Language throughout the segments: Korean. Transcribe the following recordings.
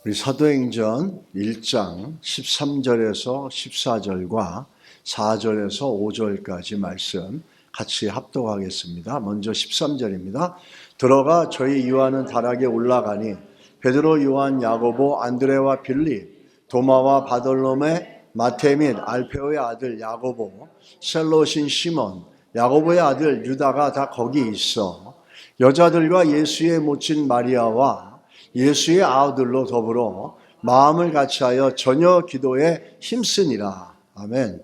우리 사도행전 1장 13절에서 14절과 4절에서 5절까지 말씀 같이 합독하겠습니다. 먼저 13절입니다. 들어가 저희 요한은 다락에 올라가니 베드로, 요한, 야고보, 안드레와 빌립, 도마와 바돌로메, 마테 및 알페오의 아들 야고보, 셀롯인 시몬, 야고보의 아들 유다가 다 거기 있어 여자들과 예수의 모친 마리아와 예수의 아들로 더불어 마음을 같이하여 저녁 기도에 힘쓰니라. 아멘.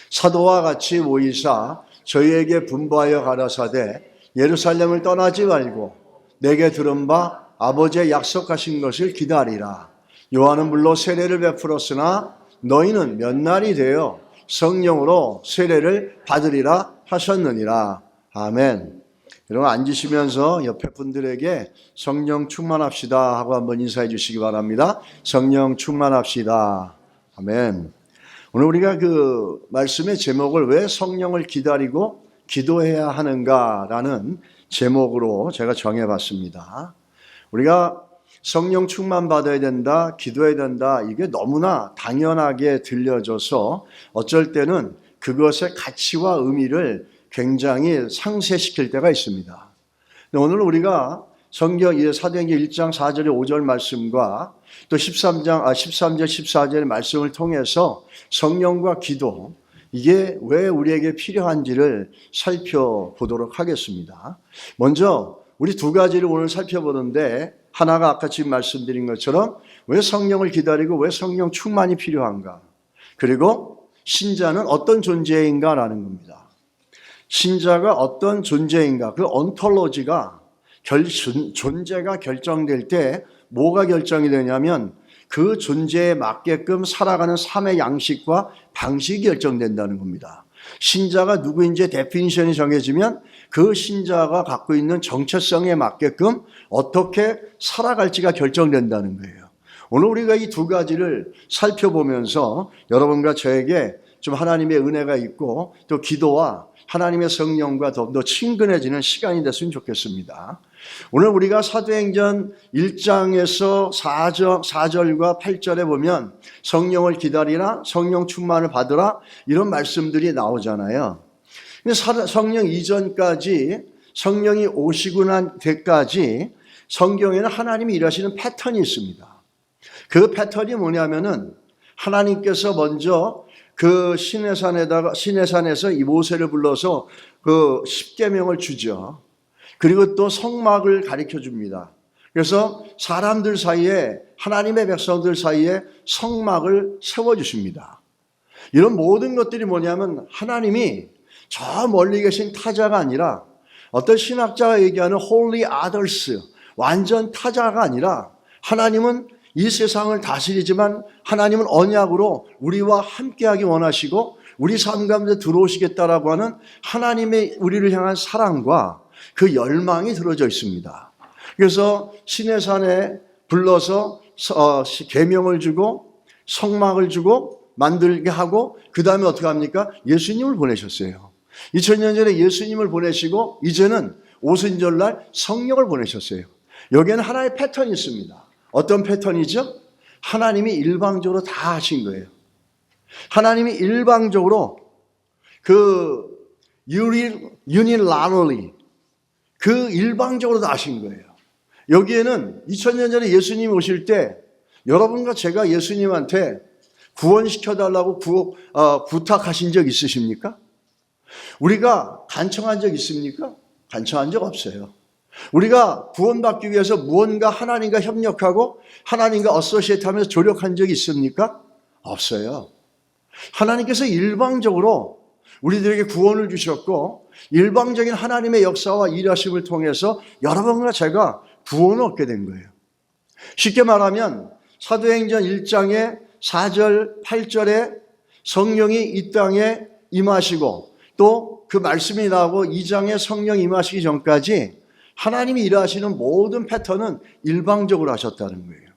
사도와 같이 모이사 저희에게 분부하여 가라사대 예루살렘을 떠나지 말고 내게 들은 바 아버지의 약속하신 것을 기다리라. 요한은 물론 세례를 베풀었으나 너희는 몇 날이 되어 성령으로 세례를 받으리라 하셨느니라. 아멘. 여러분 앉으시면서 옆에 분들에게 성령 충만합시다 하고 한번 인사해 주시기 바랍니다. 성령 충만합시다. 아멘. 오늘 우리가 그 말씀의 제목을 왜 성령을 기다리고 기도해야 하는가라는 제목으로 제가 정해봤습니다. 우리가 성령 충만 받아야 된다, 기도해야 된다, 이게 너무나 당연하게 들려져서 어쩔 때는 그것의 가치와 의미를 굉장히 상쇄시킬 때가 있습니다. 오늘 우리가 성경 사도행전 1장 4절에 5절 말씀과 또 13절 14절의 말씀을 통해서 성령과 기도 이게 왜 우리에게 필요한지를 살펴보도록 하겠습니다. 먼저 우리 두 가지를 오늘 살펴보는데 하나가 아까 지금 말씀드린 것처럼 왜 성령을 기다리고 왜 성령 충만이 필요한가, 그리고 신자는 어떤 존재인가라는 겁니다. 신자가 어떤 존재인가, 그 온톨로지가 존재가 결정될 때 뭐가 결정이 되냐면 그 존재에 맞게끔 살아가는 삶의 양식과 방식이 결정된다는 겁니다. 신자가 누구인지 데피니션이 정해지면 그 신자가 갖고 있는 정체성에 맞게끔 어떻게 살아갈지가 결정된다는 거예요. 오늘 우리가 이 두 가지를 살펴보면서 여러분과 저에게 좀 하나님의 은혜가 있고 또 기도와 하나님의 성령과 더욱더 친근해지는 시간이 됐으면 좋겠습니다. 오늘 우리가 사도행전 1장에서 4절과 8절에 보면 성령을 기다리라, 성령 충만을 받으라 이런 말씀들이 나오잖아요. 근데 성령 이전까지 성령이 오시고 난 때까지 성경에는 하나님이 일하시는 패턴이 있습니다. 그 패턴이 뭐냐면은 하나님께서 먼저 그 시내산에서 이 모세를 불러서 그 십계명을 주죠. 그리고 또 성막을 가르쳐 줍니다. 그래서 사람들 사이에, 하나님의 백성들 사이에 성막을 세워주십니다. 이런 모든 것들이 뭐냐면 하나님이 저 멀리 계신 타자가 아니라 어떤 신학자가 얘기하는 holy others, 완전 타자가 아니라 하나님은 이 세상을 다스리지만 하나님은 언약으로 우리와 함께하기 원하시고 우리 삶 가운데 들어오시겠다라고 하는 하나님의 우리를 향한 사랑과 그 열망이 들어져 있습니다. 그래서 시내산에 불러서 계명을 주고 성막을 주고 만들게 하고 그 다음에 어떻게 합니까? 예수님을 보내셨어요. 2000년 전에 예수님을 보내시고 이제는 오순절날 성령을 보내셨어요. 여기에는 하나의 패턴이 있습니다. 어떤 패턴이죠? 하나님이 일방적으로 다 하신 거예요. 하나님이 일방적으로 그 unilaterally 그 일방적으로 다 하신 거예요. 여기에는 2000년 전에 예수님이 오실 때 여러분과 제가 예수님한테 구원시켜달라고 부탁하신 적 있으십니까? 우리가 간청한 적 있습니까? 간청한 적 없어요. 우리가 구원받기 위해서 무언가 하나님과 협력하고 하나님과 어소시에이트하면서 조력한 적이 있습니까? 없어요. 하나님께서 일방적으로 우리들에게 구원을 주셨고 일방적인 하나님의 역사와 일하심을 통해서 여러분과 제가 구원을 얻게 된 거예요. 쉽게 말하면 사도행전 1장의 4절, 8절에 성령이 이 땅에 임하시고 또 그 말씀이 나오고 2장에 성령 임하시기 전까지 하나님이 일하시는 모든 패턴은 일방적으로 하셨다는 거예요.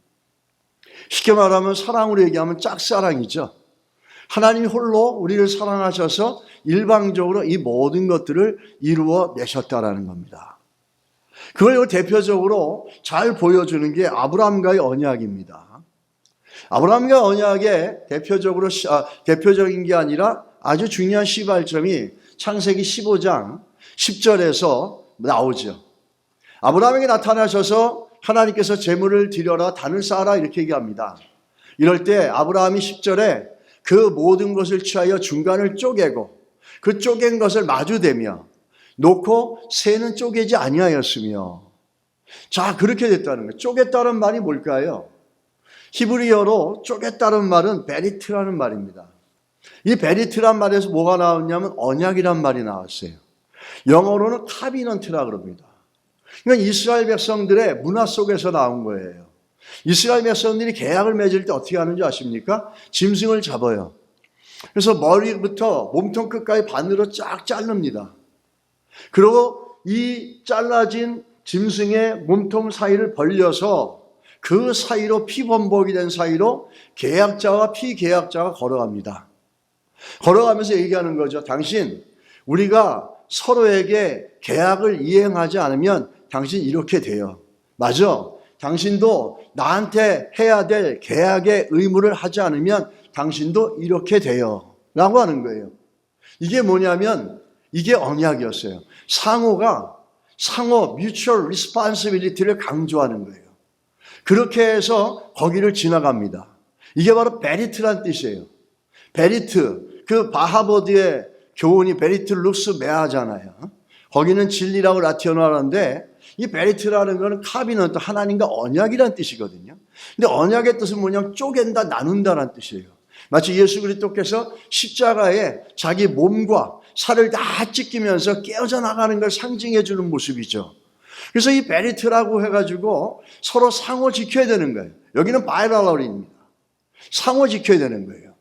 쉽게 말하면 사랑으로 얘기하면 짝사랑이죠. 하나님이 홀로 우리를 사랑하셔서 일방적으로 이 모든 것들을 이루어 내셨다라는 겁니다. 그걸 대표적으로 잘 보여주는 게 아브라함과의 언약입니다. 아브라함과 언약의 대표적인 게 아니라 아주 중요한 시발점이 창세기 15장 10절에서 나오죠. 아브라함에게 나타나셔서 하나님께서 재물을 드려라, 단을 쌓아라 이렇게 얘기합니다. 이럴 때 아브라함이 10절에 그 모든 것을 취하여 중간을 쪼개고 그 쪼갠 것을 마주대며 놓고 새는 쪼개지 아니하였으며. 자, 그렇게 됐다는 거예요. 쪼갰다는 말이 뭘까요? 히브리어로 쪼갰다는 말은 베리트라는 말입니다. 이 베리트란 말에서 뭐가 나왔냐면 언약이란 말이 나왔어요. 영어로는 카비넌트라 그럽니다. 그러니까 이스라엘 백성들의 문화 속에서 나온 거예요. 이스라엘 백성들이 계약을 맺을 때 어떻게 하는지 아십니까? 짐승을 잡아요. 그래서 머리부터 몸통 끝까지 반으로 쫙 자릅니다. 그리고 이 잘라진 짐승의 몸통 사이를 벌려서 그 사이로 피범벅이 된 사이로 계약자와 피계약자가 걸어갑니다. 걸어가면서 얘기하는 거죠. 당신, 우리가 서로에게 계약을 이행하지 않으면 당신 이렇게 돼요. 맞아. 당신도 나한테 해야 될 계약의 의무를 하지 않으면 당신도 이렇게 돼요. 라고 하는 거예요. 이게 뭐냐면 이게 언약이었어요. 상호 mutual responsibility를 강조하는 거예요. 그렇게 해서 거기를 지나갑니다. 이게 바로 베리트란 뜻이에요. 베리트, 그 바하버드의 교훈이 베리트 룩스 메아잖아요. 거기는 진리라고 라틴어하는데 이 베리트라는 거는 카비넌트, 하나님과 언약이란 뜻이거든요. 근데 언약의 뜻은 뭐냐면 쪼갠다, 나눈다란 뜻이에요. 마치 예수 그리스도께서 십자가에 자기 몸과 살을 다 찢기면서 깨어져 나가는 걸 상징해 주는 모습이죠. 그래서 이 베리트라고 해가지고 서로 상호 지켜야 되는 거예요. 여기는 바이랄러리입니다. 상호 지켜야 되는 거예요.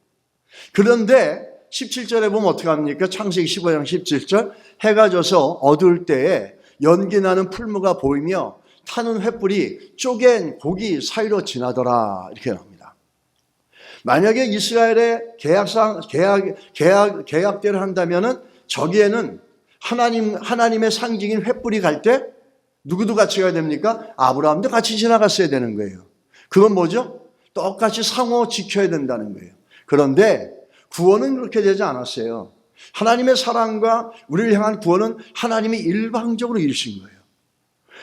그런데 17절에 보면 어떻게 합니까? 창세기 15장 17절, 해가 져서 어두울 때에 연기 나는 풀무가 보이며 타는 횃불이 쪼갠 고기 사이로 지나더라 이렇게 나옵니다. 만약에 이스라엘의 계약대로 한다면은 저기에는 하나님의 상징인 횃불이 갈 때 누구도 같이 가야 됩니까? 아브라함도 같이 지나갔어야 되는 거예요. 그건 뭐죠? 똑같이 상호 지켜야 된다는 거예요. 그런데 구원은 그렇게 되지 않았어요. 하나님의 사랑과 우리를 향한 구원은 하나님이 일방적으로 이루신 거예요.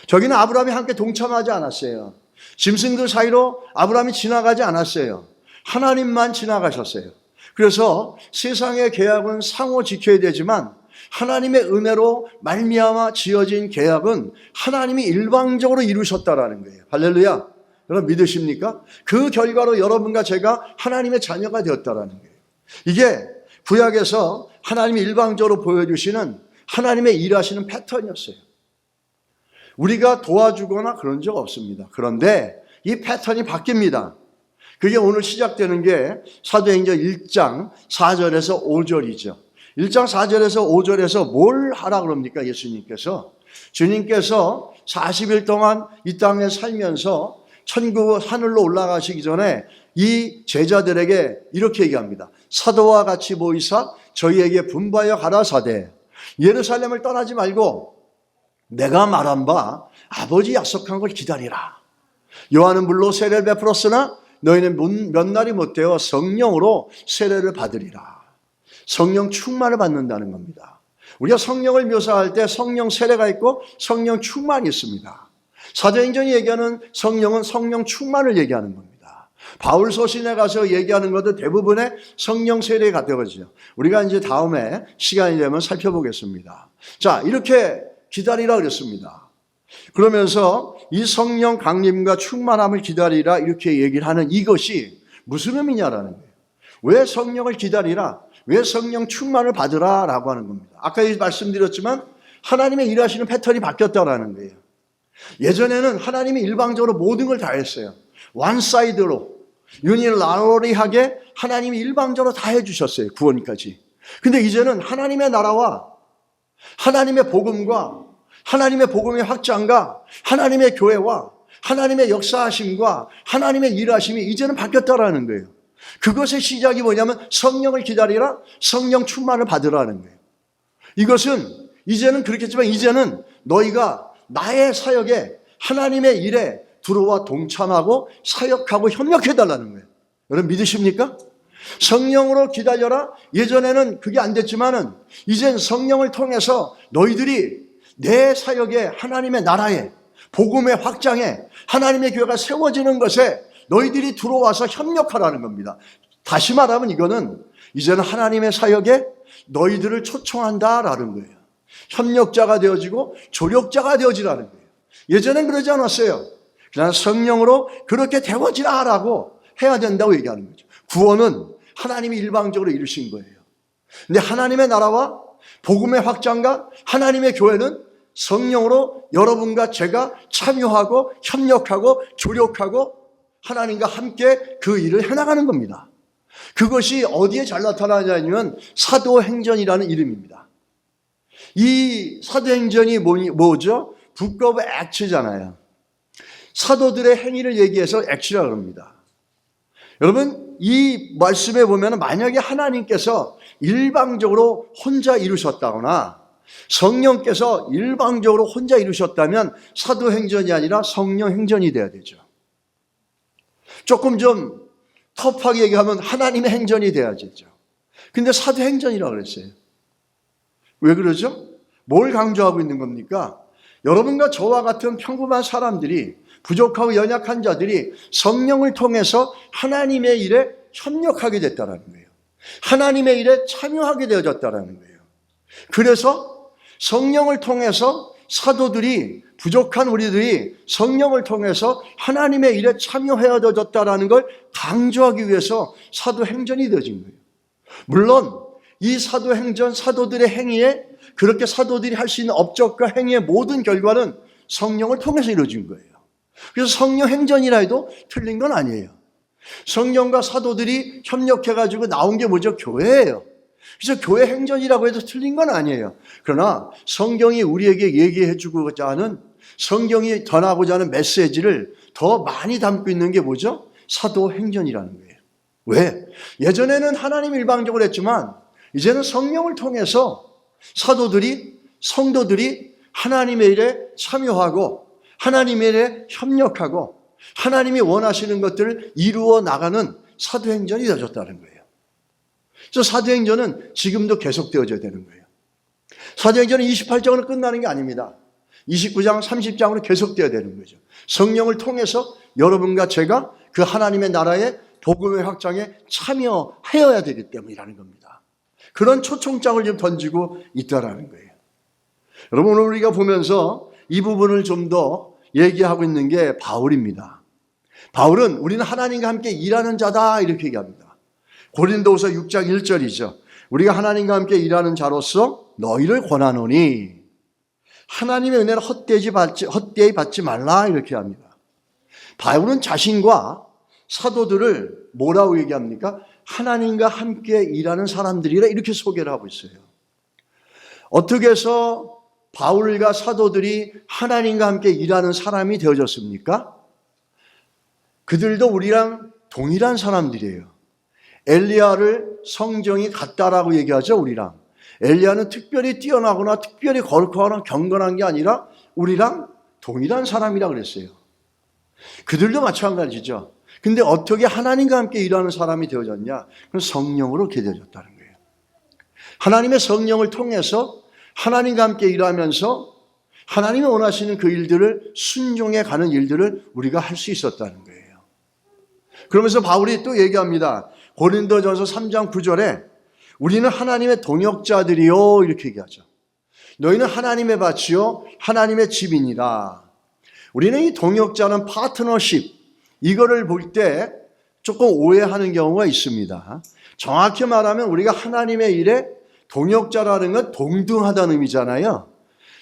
저기는 아브라함이 함께 동참하지 않았어요. 짐승들 사이로 아브라함이 지나가지 않았어요. 하나님만 지나가셨어요. 그래서 세상의 계약은 상호 지켜야 되지만 하나님의 은혜로 말미암아 지어진 계약은 하나님이 일방적으로 이루셨다라는 거예요. 할렐루야. 여러분 믿으십니까? 그 결과로 여러분과 제가 하나님의 자녀가 되었다라는 거예요. 이게 구약에서 하나님이 일방적으로 보여주시는 하나님의 일하시는 패턴이었어요. 우리가 도와주거나 그런 적 없습니다. 그런데 이 패턴이 바뀝니다. 그게 오늘 시작되는 게 사도행전 1장 4절에서 5절이죠. 1장 4절에서 5절에서 뭘 하라 그럽니까? 예수님께서. 주님께서 40일 동안 이 땅에 살면서 천국 하늘로 올라가시기 전에 이 제자들에게 이렇게 얘기합니다. 사도와 같이 모이사 저희에게 분부하여 가라사대 예루살렘을 떠나지 말고 내가 말한 바 아버지 약속한 걸 기다리라. 요한은 물로 세례를 베풀었으나 너희는 몇 날이 못되어 성령으로 세례를 받으리라. 성령 충만을 받는다는 겁니다. 우리가 성령을 묘사할 때 성령 세례가 있고 성령 충만이 있습니다. 사도행전이 얘기하는 성령은 성령 충만을 얘기하는 겁니다. 바울 서신에 가서 얘기하는 것도 대부분의 성령 세례가 되거든요. 우리가 이제 다음에 시간이 되면 살펴보겠습니다. 자, 이렇게 기다리라 그랬습니다. 그러면서 이 성령 강림과 충만함을 기다리라 이렇게 얘기를 하는 이것이 무슨 의미냐라는 거예요. 왜 성령을 기다리라? 왜 성령 충만을 받으라? 라고 하는 겁니다. 아까 말씀드렸지만 하나님의 일하시는 패턴이 바뀌었다라는 거예요. 예전에는 하나님이 일방적으로 모든 걸 다 했어요. 원사이드로 유니라럴리하게 하나님이 일방적으로 다 해주셨어요. 구원까지. 근데 이제는 하나님의 나라와 하나님의 복음과 하나님의 복음의 확장과 하나님의 교회와 하나님의 역사하심과 하나님의 일하심이 이제는 바뀌었다라는 거예요. 그것의 시작이 뭐냐면 성령을 기다리라, 성령 충만을 받으라는 거예요. 이것은 이제는 그렇겠지만 이제는 너희가 나의 사역에 하나님의 일에 들어와 동참하고 사역하고 협력해달라는 거예요. 여러분 믿으십니까? 성령으로 기다려라. 예전에는 그게 안 됐지만은 이젠 성령을 통해서 너희들이 내 사역에, 하나님의 나라에, 복음의 확장에, 하나님의 교회가 세워지는 것에 너희들이 들어와서 협력하라는 겁니다. 다시 말하면 이거는 이제는 하나님의 사역에 너희들을 초청한다라는 거예요. 협력자가 되어지고 조력자가 되어지라는 거예요. 예전엔 그러지 않았어요. 그냥 성령으로 그렇게 되어지라라고 해야 된다고 얘기하는 거죠. 구원은 하나님이 일방적으로 이루신 거예요. 근데 하나님의 나라와 복음의 확장과 하나님의 교회는 성령으로 여러분과 제가 참여하고 협력하고 조력하고 하나님과 함께 그 일을 해나가는 겁니다. 그것이 어디에 잘 나타나냐면 사도행전이라는 이름입니다. 이 사도행전이 뭐죠? Book of Acts잖아요. 사도들의 행위를 얘기해서 Acts라고 합니다. 여러분 이 말씀에 보면 만약에 하나님께서 일방적으로 혼자 이루셨다거나 성령께서 일방적으로 혼자 이루셨다면 사도행전이 아니라 성령행전이 돼야 되죠. 조금 좀 터프하게 얘기하면 하나님의 행전이 돼야겠죠. 근데 사도행전이라고 그랬어요. 왜 그러죠? 뭘 강조하고 있는 겁니까? 여러분과 저와 같은 평범한 사람들이, 부족하고 연약한 자들이 성령을 통해서 하나님의 일에 협력하게 됐다는 거예요. 하나님의 일에 참여하게 되어졌다는 거예요. 그래서 성령을 통해서 사도들이, 부족한 우리들이 성령을 통해서 하나님의 일에 참여해야 되어졌다는 걸 강조하기 위해서 사도행전이 되어진 거예요. 물론 이 사도행전, 사도들의 행위에, 그렇게 사도들이 할 수 있는 업적과 행위의 모든 결과는 성령을 통해서 이루어진 거예요. 그래서 성령행전이라 해도 틀린 건 아니에요. 성령과 사도들이 협력해가지고 나온 게 뭐죠? 교회예요. 그래서 교회 행전이라고 해도 틀린 건 아니에요. 그러나 성경이 우리에게 얘기해주고자 하는, 성경이 전하고자 하는 메시지를 더 많이 담고 있는 게 뭐죠? 사도행전이라는 거예요. 왜? 예전에는 하나님 일방적으로 했지만 이제는 성령을 통해서 사도들이, 성도들이 하나님의 일에 참여하고 하나님의 일에 협력하고 하나님이 원하시는 것들을 이루어 나가는 사도행전이 되어졌다는 거예요. 그래서 사도행전은 지금도 계속되어져야 되는 거예요. 사도행전은 28장으로 끝나는 게 아닙니다. 29장, 30장으로 계속되어야 되는 거죠. 성령을 통해서 여러분과 제가 그 하나님의 나라의 복음의 확장에 참여해야 되기 때문이라는 겁니다. 그런 초청장을 지금 던지고 있다라는 거예요. 여러분 오늘 우리가 보면서 이 부분을 좀 더 얘기하고 있는 게 바울입니다. 바울은 우리는 하나님과 함께 일하는 자다 이렇게 얘기합니다. 고린도후서 6장 1절이죠. 우리가 하나님과 함께 일하는 자로서 너희를 권하노니 하나님의 은혜를 헛되이 받지 말라 이렇게 합니다. 바울은 자신과 사도들을 뭐라고 얘기합니까? 하나님과 함께 일하는 사람들이라 이렇게 소개를 하고 있어요. 어떻게 해서 바울과 사도들이 하나님과 함께 일하는 사람이 되어졌습니까? 그들도 우리랑 동일한 사람들이에요. 엘리야를 성경이 같다라고 얘기하죠, 우리랑. 엘리야는 특별히 뛰어나거나 특별히 거룩하거나 경건한 게 아니라 우리랑 동일한 사람이라고 그랬어요. 그들도 마찬가지죠. 근데 어떻게 하나님과 함께 일하는 사람이 되어졌냐? 그건 성령으로 되어졌다는 거예요. 하나님의 성령을 통해서 하나님과 함께 일하면서 하나님이 원하시는 그 일들을 순종해 가는 일들을 우리가 할 수 있었다는 거예요. 그러면서 바울이 또 얘기합니다. 고린도전서 3장 9절에 우리는 하나님의 동역자들이요 이렇게 얘기하죠. 너희는 하나님의 밭이요 하나님의 집이니라. 우리는 이 동역자는 파트너십, 이거를 볼 때 조금 오해하는 경우가 있습니다. 정확히 말하면 우리가 하나님의 일에 동역자라는 건 동등하다는 의미잖아요.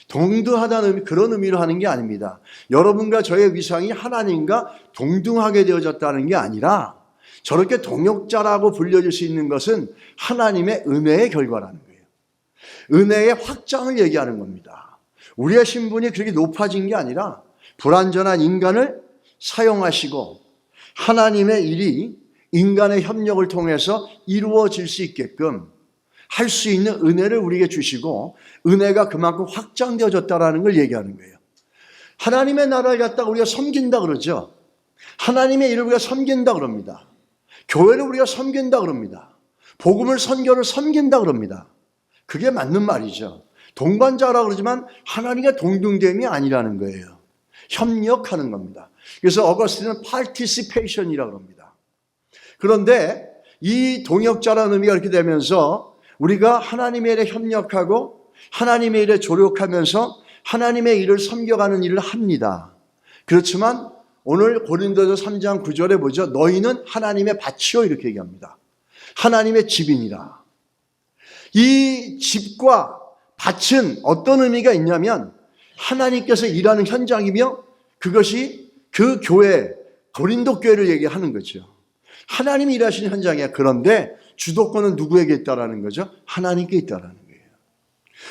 동등하다는 의미, 그런 의미로 하는 게 아닙니다. 여러분과 저의 위상이 하나님과 동등하게 되어졌다는 게 아니라 저렇게 동역자라고 불려질 수 있는 것은 하나님의 은혜의 결과라는 거예요. 은혜의 확장을 얘기하는 겁니다. 우리의 신분이 그렇게 높아진 게 아니라 불완전한 인간을 사용하시고 하나님의 일이 인간의 협력을 통해서 이루어질 수 있게끔 할 수 있는 은혜를 우리에게 주시고 은혜가 그만큼 확장되어졌다는 걸 얘기하는 거예요. 하나님의 나라를 갖다가 우리가 섬긴다 그러죠. 하나님의 일을 우리가 섬긴다 그럽니다. 교회를 우리가 섬긴다 그럽니다. 복음을 선교를 섬긴다 그럽니다. 그게 맞는 말이죠. 동반자라고 그러지만 하나님과 동등됨이 아니라는 거예요. 협력하는 겁니다. 그래서 어거스틴은 participation이라고 합니다. 그런데 이 동역자라는 의미가 이렇게 되면서 우리가 하나님의 일에 협력하고 하나님의 일에 조력하면서 하나님의 일을 섬겨가는 일을 합니다. 그렇지만 오늘 고린도서 3장 9절에 보죠. 너희는 하나님의 밭이요 이렇게 얘기합니다. 하나님의 집이니라. 이 집과 밭은 어떤 의미가 있냐면 하나님께서 일하는 현장이며 그것이 그 교회, 고린도 교회를 얘기하는 거죠. 하나님이 일하시는 현장이야. 그런데 주도권은 누구에게 있다라는 거죠? 하나님께 있다라는 거예요.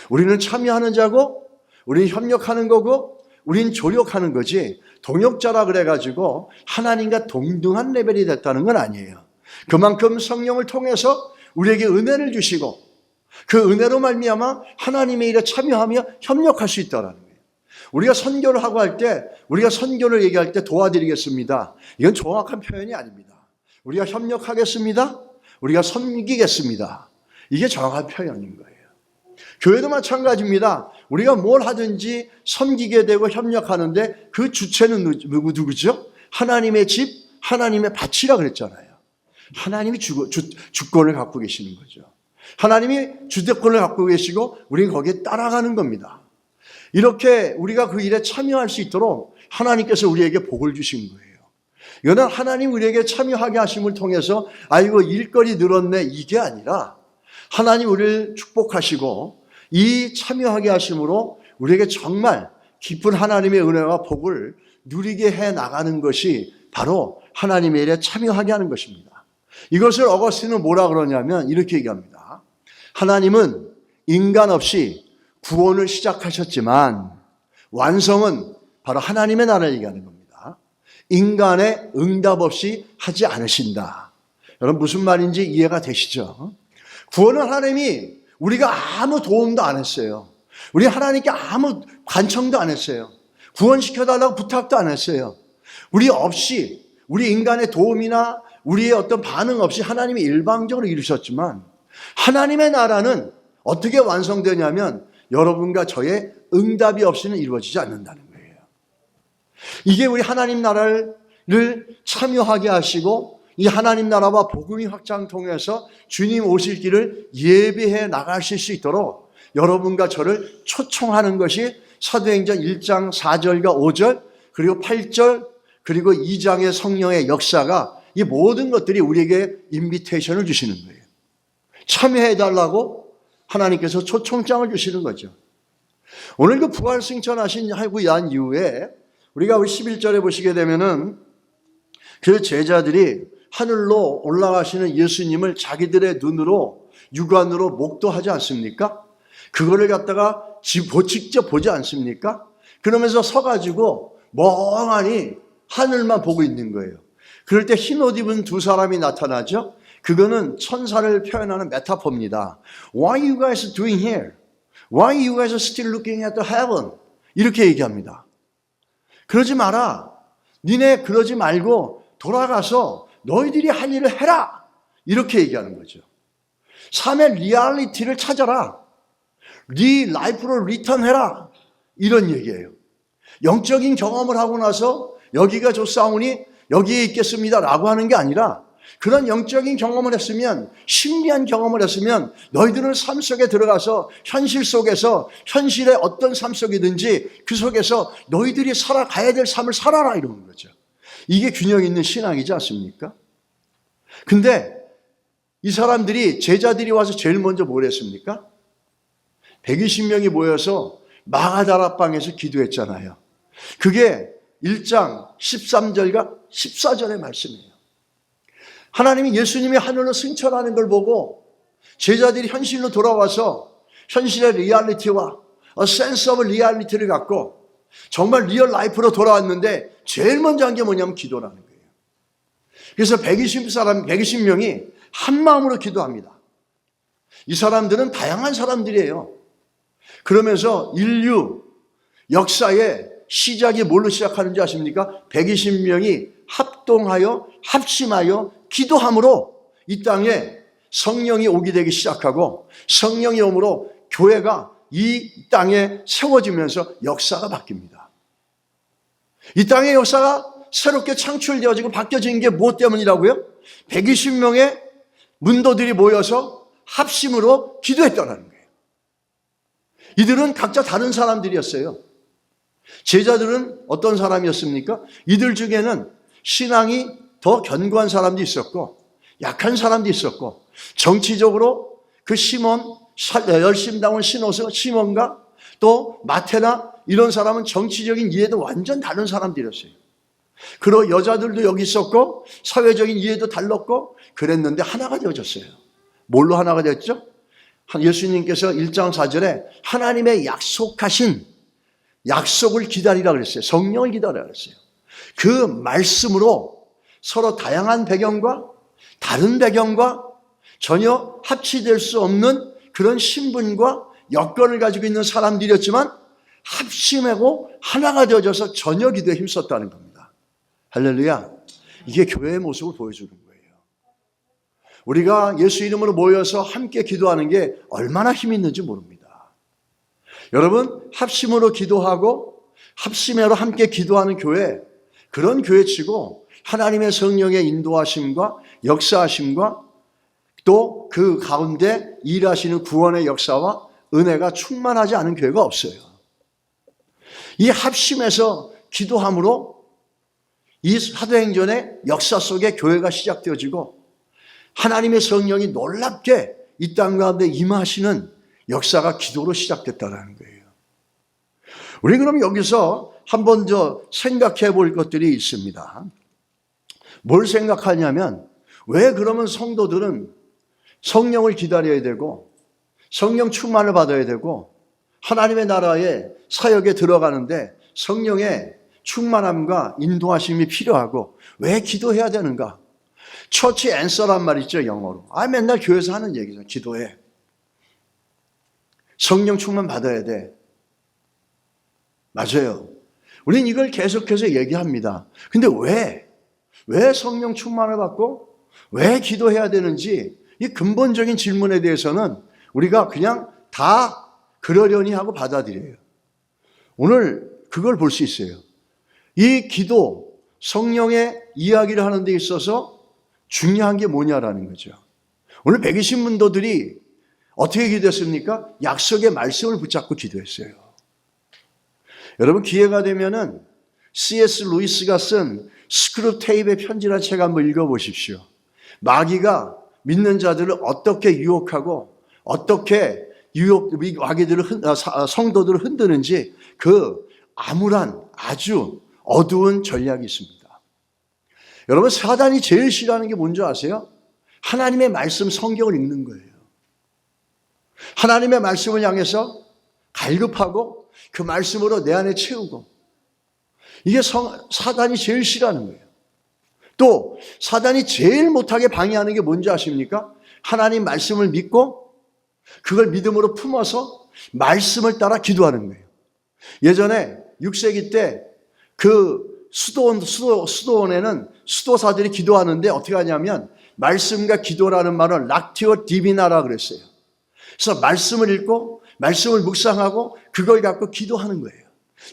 우리는 참여하는 자고 우리는 협력하는 거고 우리는 조력하는 거지 동역자라 그래가지고 하나님과 동등한 레벨이 됐다는 건 아니에요. 그만큼 성령을 통해서 우리에게 은혜를 주시고 그 은혜로 말미암아 하나님의 일에 참여하며 협력할 수 있다라는 거예요. 우리가 선교를 하고 할 때 우리가 선교를 얘기할 때 도와드리겠습니다. 이건 정확한 표현이 아닙니다. 우리가 협력하겠습니다. 우리가 섬기겠습니다. 이게 정확한 표현인 거예요. 교회도 마찬가지입니다. 우리가 뭘 하든지 섬기게 되고 협력하는데 그 주체는 누구죠? 하나님의 집, 하나님의 밭이라 그랬잖아요. 하나님이 주권을 갖고 계시는 거죠. 하나님이 주도권을 갖고 계시고 우리는 거기에 따라가는 겁니다. 이렇게 우리가 그 일에 참여할 수 있도록 하나님께서 우리에게 복을 주신 거예요. 이거는 하나님 우리에게 참여하게 하심을 통해서 아이고 일거리 늘었네 이게 아니라 하나님 우리를 축복하시고 이 참여하게 하심으로 우리에게 정말 깊은 하나님의 은혜와 복을 누리게 해 나가는 것이 바로 하나님의 일에 참여하게 하는 것입니다. 이것을 어거스틴은 뭐라 그러냐면 이렇게 얘기합니다. 하나님은 인간 없이 구원을 시작하셨지만 완성은 바로 하나님의 나라를 얘기하는 겁니다. 인간의 응답 없이 하지 않으신다. 여러분 무슨 말인지 이해가 되시죠? 구원은 하나님이 우리가 아무 도움도 안 했어요. 우리 하나님께 아무 간청도 안 했어요. 구원시켜달라고 부탁도 안 했어요. 우리 없이 우리 인간의 도움이나 우리의 어떤 반응 없이 하나님이 일방적으로 이루셨지만 하나님의 나라는 어떻게 완성되냐면 여러분과 저의 응답이 없이는 이루어지지 않는다는 거예요. 이게 우리 하나님 나라를 참여하게 하시고 이 하나님 나라와 복음의 확장 통해서 주님 오실 길을 예비해 나가실 수 있도록 여러분과 저를 초청하는 것이 사도행전 1장 4절과 5절 그리고 8절 그리고 2장의 성령의 역사가 이 모든 것들이 우리에게 인비테이션을 주시는 거예요. 참여해달라고 하나님께서 초청장을 주시는 거죠. 오늘 그 부활 승천하신 하고 난 이후에 우리가 11절에 보시게 되면은 그 제자들이 하늘로 올라가시는 예수님을 자기들의 눈으로 육안으로 목도하지 않습니까? 그거를 갖다가 직접 보지 않습니까? 그러면서 서가지고 멍하니 하늘만 보고 있는 거예요. 그럴 때 흰 옷 입은 두 사람이 나타나죠. 그거는 천사를 표현하는 메타포입니다. Why are you guys doing here? Why are you guys still looking at the heaven? 이렇게 얘기합니다. 그러지 마라. 니네 그러지 말고 돌아가서 너희들이 할 일을 해라. 이렇게 얘기하는 거죠. 삶의 리얼리티를 찾아라. 네 라이프로 리턴해라. 이런 얘기예요. 영적인 경험을 하고 나서 여기가 좋사오니 여기에 있겠습니다 라고 하는 게 아니라 그런 영적인 경험을 했으면 신비한 경험을 했으면 너희들은 삶 속에 들어가서 현실 속에서 현실의 어떤 삶 속이든지 그 속에서 너희들이 살아가야 될 삶을 살아라 이러는 거죠. 이게 균형 있는 신앙이지 않습니까? 근데 이 사람들이 제자들이 와서 제일 먼저 뭘 했습니까? 120명이 모여서 마가다락방에서 기도했잖아요. 그게 1장 13절과 14절의 말씀이에요. 하나님이 예수님이 하늘로 승천하는 걸 보고 제자들이 현실로 돌아와서 현실의 리얼리티와 a sense of reality를 갖고 정말 리얼 라이프로 돌아왔는데 제일 먼저 한 게 뭐냐면 기도라는 거예요. 그래서 120명이 한 마음으로 기도합니다. 이 사람들은 다양한 사람들이에요. 그러면서 인류 역사의 시작이 뭘로 시작하는지 아십니까? 120명이 합동하여 합심하여 기도함으로 이 땅에 성령이 오게 되기 시작하고 성령이 오므로 교회가 이 땅에 세워지면서 역사가 바뀝니다. 이 땅의 역사가 새롭게 창출되어지고 바뀌어진 게 무엇 때문이라고요? 120명의 문도들이 모여서 합심으로 기도했다는 거예요. 이들은 각자 다른 사람들이었어요. 제자들은 어떤 사람이었습니까? 이들 중에는 신앙이 더 견고한 사람도 있었고 약한 사람도 있었고 정치적으로 그 시몬, 열심당원 시몬과 또 마태나 이런 사람은 정치적인 이해도 완전 다른 사람들이었어요. 그리고 여자들도 여기 있었고 사회적인 이해도 달랐고 그랬는데 하나가 되어졌어요. 뭘로 하나가 됐죠? 예수님께서 1장 4절에 하나님의 약속하신 약속을 기다리라 그랬어요. 성령을 기다리라 그랬어요. 그 말씀으로 서로 다양한 배경과 다른 배경과 전혀 합치될 수 없는 그런 신분과 여건을 가지고 있는 사람들이었지만 합심하고 하나가 되어져서 전혀 기도에 힘썼다는 겁니다. 할렐루야. 이게 교회의 모습을 보여주는 거예요. 우리가 예수 이름으로 모여서 함께 기도하는 게 얼마나 힘이 있는지 모릅니다. 여러분, 합심으로 기도하고 합심으로 함께 기도하는 교회, 그런 교회치고 하나님의 성령의 인도하심과 역사하심과 또 그 가운데 일하시는 구원의 역사와 은혜가 충만하지 않은 교회가 없어요. 이 합심해서 기도함으로 이 사도행전의 역사 속에 교회가 시작되어지고 하나님의 성령이 놀랍게 이 땅 가운데 임하시는 역사가 기도로 시작됐다는 거예요. 우리 그럼 여기서 한번 생각해 볼 것들이 있습니다. 뭘 생각하냐면 왜 그러면 성도들은 성령을 기다려야 되고 성령 충만을 받아야 되고 하나님의 나라의 사역에 들어가는데 성령의 충만함과 인도하심이 필요하고 왜 기도해야 되는가? 처치 앤서란 말 있죠, 영어로. 맨날 교회에서 하는 얘기죠. 기도해. 성령 충만 받아야 돼. 맞아요. 우린 이걸 계속해서 얘기합니다. 근데 왜 성령 충만을 받고 왜 기도해야 되는지 이 근본적인 질문에 대해서는 우리가 그냥 다 그러려니 하고 받아들여요. 오늘 그걸 볼 수 있어요. 이 기도, 성령의 이야기를 하는 데 있어서 중요한 게 뭐냐라는 거죠. 오늘 120문도들이 어떻게 기도했습니까? 약속의 말씀을 붙잡고 기도했어요. 여러분 기회가 되면은 C.S. 루이스가 쓴 스크루테이프의 편지라는 책 한번 읽어보십시오. 마귀가 믿는 자들을 어떻게 유혹하고 어떻게 성도들을 흔드는지 그 암울한 아주 어두운 전략이 있습니다. 여러분 사단이 제일 싫어하는 게 뭔지 아세요? 하나님의 말씀 성경을 읽는 거예요. 하나님의 말씀을 향해서 갈급하고 그 말씀으로 내 안에 채우고 이게 사단이 제일 싫어하는 거예요. 또 사단이 제일 못하게 방해하는 게 뭔지 아십니까? 하나님 말씀을 믿고 그걸 믿음으로 품어서 말씀을 따라 기도하는 거예요. 예전에 6세기 때 그 수도원에는 수도사들이 기도하는데 어떻게 하냐면 말씀과 기도라는 말은 락티오 디비나라 그랬어요. 그래서 말씀을 읽고 말씀을 묵상하고 그걸 갖고 기도하는 거예요.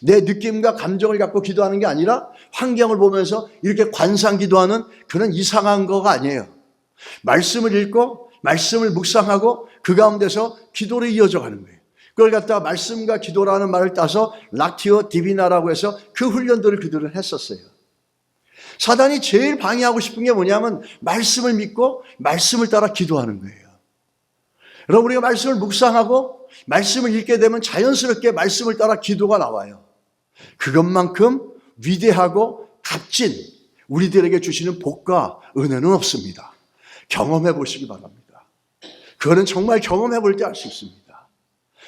내 느낌과 감정을 갖고 기도하는 게 아니라 환경을 보면서 이렇게 관상 기도하는 그런 이상한 거가 아니에요. 말씀을 읽고 말씀을 묵상하고 그 가운데서 기도로 이어져 가는 거예요. 그걸 갖다가 말씀과 기도라는 말을 따서 락티오 디비나라고 해서 그 훈련들을 그들은 했었어요. 사단이 제일 방해하고 싶은 게 뭐냐면 말씀을 믿고 말씀을 따라 기도하는 거예요. 여러분 우리가 말씀을 묵상하고 말씀을 읽게 되면 자연스럽게 말씀을 따라 기도가 나와요. 그것만큼 위대하고 값진 우리들에게 주시는 복과 은혜는 없습니다. 경험해 보시기 바랍니다. 그거는 정말 경험해 볼 때 알 수 있습니다.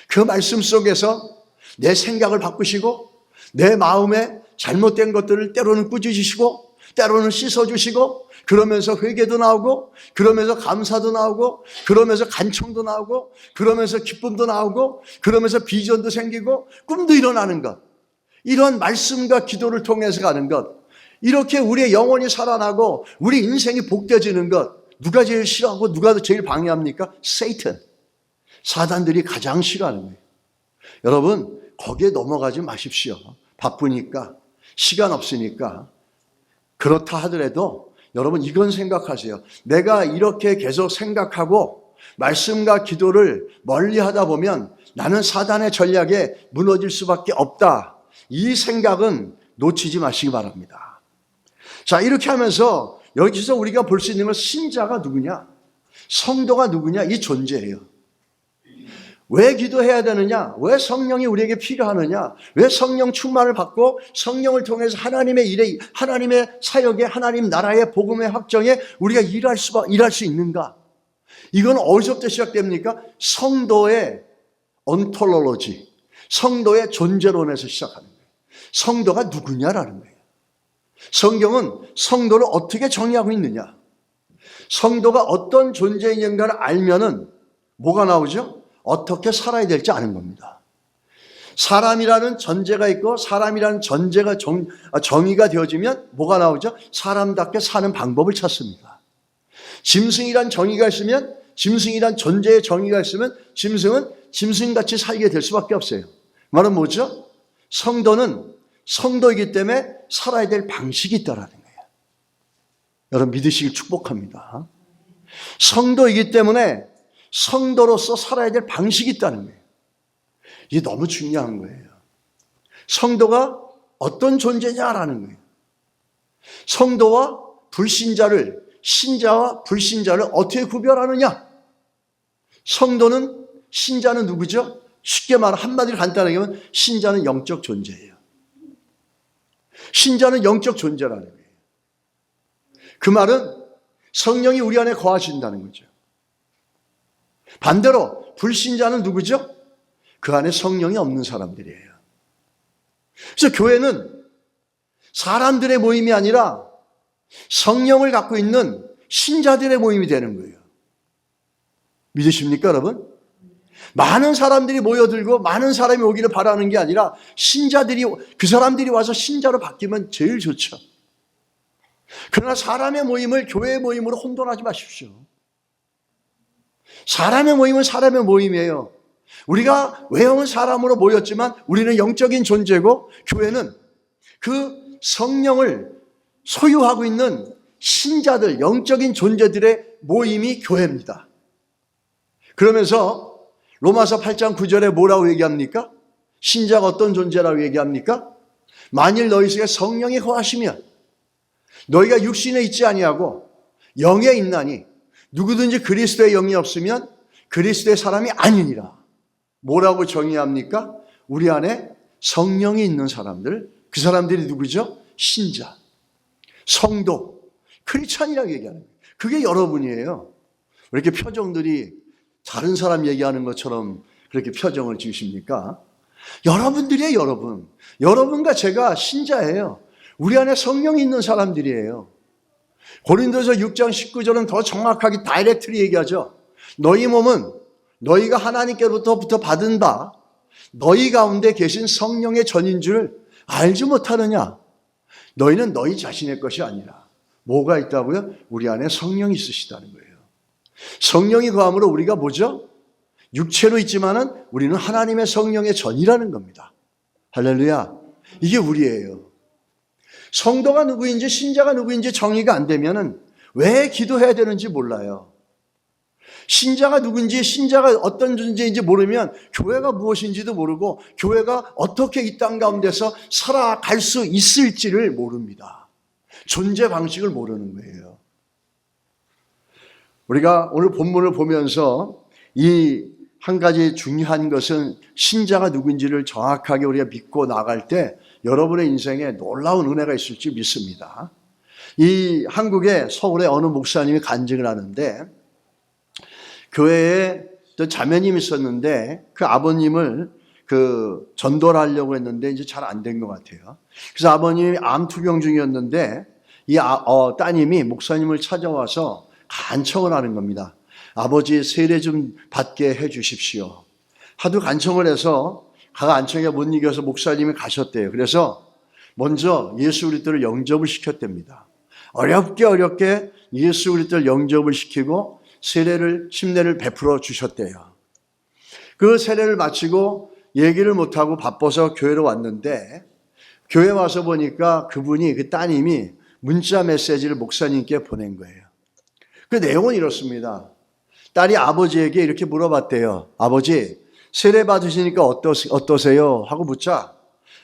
그 말씀 속에서 내 생각을 바꾸시고 내 마음에 잘못된 것들을 때로는 꾸짖으시고 때로는 씻어주시고 그러면서 회개도 나오고 그러면서 감사도 나오고 그러면서 간청도 나오고 그러면서 기쁨도 나오고 그러면서 비전도 생기고 꿈도 일어나는 것, 이런 말씀과 기도를 통해서 가는 것, 이렇게 우리의 영혼이 살아나고 우리 인생이 복되어지는 것, 누가 제일 싫어하고 누가 제일 방해합니까? 세이튼, 사단들이 가장 싫어하는 거예요. 여러분, 거기에 넘어가지 마십시오. 바쁘니까, 시간 없으니까. 그렇다 하더라도 여러분 이건 생각하세요. 내가 이렇게 계속 생각하고 말씀과 기도를 멀리 하다 보면 나는 사단의 전략에 무너질 수밖에 없다. 이 생각은 놓치지 마시기 바랍니다. 자, 이렇게 하면서 여기서 우리가 볼 수 있는 건 신자가 누구냐? 성도가 누구냐? 이 존재예요. 왜 기도해야 되느냐? 왜 성령이 우리에게 필요하느냐? 왜 성령 충만을 받고 성령을 통해서 하나님의 일에, 하나님의 사역에, 하나님 나라의 복음의 확정에 우리가 일할 수 있는가? 이건 어디서부터 시작됩니까? 성도의 온톨로지, 성도의 존재론에서 시작하는 거예요. 성도가 누구냐라는 거예요. 성경은 성도를 어떻게 정의하고 있느냐? 성도가 어떤 존재인가를 알면은 뭐가 나오죠? 어떻게 살아야 될지 아는 겁니다. 사람이라는 전제가 있고 사람이라는 전제가 정의가 되어지면 뭐가 나오죠? 사람답게 사는 방법을 찾습니다. 짐승이란 정의가 있으면, 짐승이란 존재의 정의가 있으면 짐승은 짐승같이 살게 될 수밖에 없어요. 말은 뭐죠? 성도는 성도이기 때문에 살아야 될 방식이 있다라는 거예요. 여러분 믿으시길 축복합니다. 성도이기 때문에 성도로서 살아야 될 방식이 있다는 거예요. 이게 너무 중요한 거예요. 성도가 어떤 존재냐라는 거예요. 성도와 불신자를, 신자와 불신자를 어떻게 구별하느냐? 성도는, 신자는 누구죠? 쉽게 말하면 한마디로 간단하게 하면 신자는 영적 존재예요. 신자는 영적 존재라는 거예요. 그 말은 성령이 우리 안에 거하신다는 거죠. 반대로 불신자는 누구죠? 그 안에 성령이 없는 사람들이에요. 그래서 교회는 사람들의 모임이 아니라 성령을 갖고 있는 신자들의 모임이 되는 거예요. 믿으십니까, 여러분? 많은 사람들이 모여들고 많은 사람이 오기를 바라는 게 아니라 신자들이, 그 사람들이 와서 신자로 바뀌면 제일 좋죠. 그러나 사람의 모임을 교회의 모임으로 혼돈하지 마십시오. 사람의 모임은 사람의 모임이에요. 우리가 외형은 사람으로 모였지만 우리는 영적인 존재고 교회는 그 성령을 소유하고 있는 신자들, 영적인 존재들의 모임이 교회입니다. 그러면서 로마서 8장 9절에 뭐라고 얘기합니까? 신자가 어떤 존재라고 얘기합니까? 만일 너희 속에 성령이 거하시면 너희가 육신에 있지 아니하고 영에 있나니 누구든지 그리스도의 영이 없으면 그리스도의 사람이 아니니라. 뭐라고 정의합니까? 우리 안에 성령이 있는 사람들, 그 사람들이 누구죠? 신자, 성도, 크리스찬이라고 얘기하는 거예요. 그게 여러분이에요. 왜 이렇게 표정들이 다른 사람 얘기하는 것처럼 그렇게 표정을 지으십니까? 여러분들이에요, 여러분. 여러분과 제가 신자예요. 우리 안에 성령이 있는 사람들이에요. 고린도서 6장 19절은 더 정확하게 다이렉트리 얘기하죠. 너희 몸은 너희가 하나님께로부터 받은 바 너희 가운데 계신 성령의 전인 줄 알지 못하느냐? 너희는 너희 자신의 것이 아니라 뭐가 있다고요? 우리 안에 성령이 있으시다는 거예요. 성령이 거함으로 우리가 뭐죠? 육체로 있지만은 우리는 하나님의 성령의 전이라는 겁니다. 할렐루야. 이게 우리예요. 성도가 누구인지 신자가 누구인지 정의가 안 되면은 왜 기도해야 되는지 몰라요. 신자가 누군지 신자가 어떤 존재인지 모르면 교회가 무엇인지도 모르고 교회가 어떻게 이 땅 가운데서 살아갈 수 있을지를 모릅니다. 존재 방식을 모르는 거예요. 우리가 오늘 본문을 보면서 이 한 가지 중요한 것은 신자가 누군지를 정확하게 우리가 믿고 나갈 때 여러분의 인생에 놀라운 은혜가 있을지 믿습니다. 이 한국의 서울에 어느 목사님이 간증을 하는데 교회에 또 자매님이 있었는데 그 아버님을 전도를 하려고 했는데 이제 잘 안 된 것 같아요. 그래서 아버님이 암 투병 중이었는데 이 따님이 목사님을 찾아와서 간청을 하는 겁니다. 아버지 세례 좀 받게 해 주십시오. 하도 간청을 해서 간청에 못 이겨서 목사님이 가셨대요. 그래서 먼저 예수 그리스도를 영접을 시켰답니다. 어렵게 예수 그리스도를 영접을 시키고 침례를 베풀어 주셨대요. 그 세례를 마치고 얘기를 못하고 바빠서 교회로 왔는데, 교회 와서 보니까 그분이, 그 따님이 문자 메시지를 목사님께 보낸 거예요. 그 내용은 이렇습니다. 딸이 아버지에게 이렇게 물어봤대요. 아버지, 세례 받으시니까 어떠세요? 하고 묻자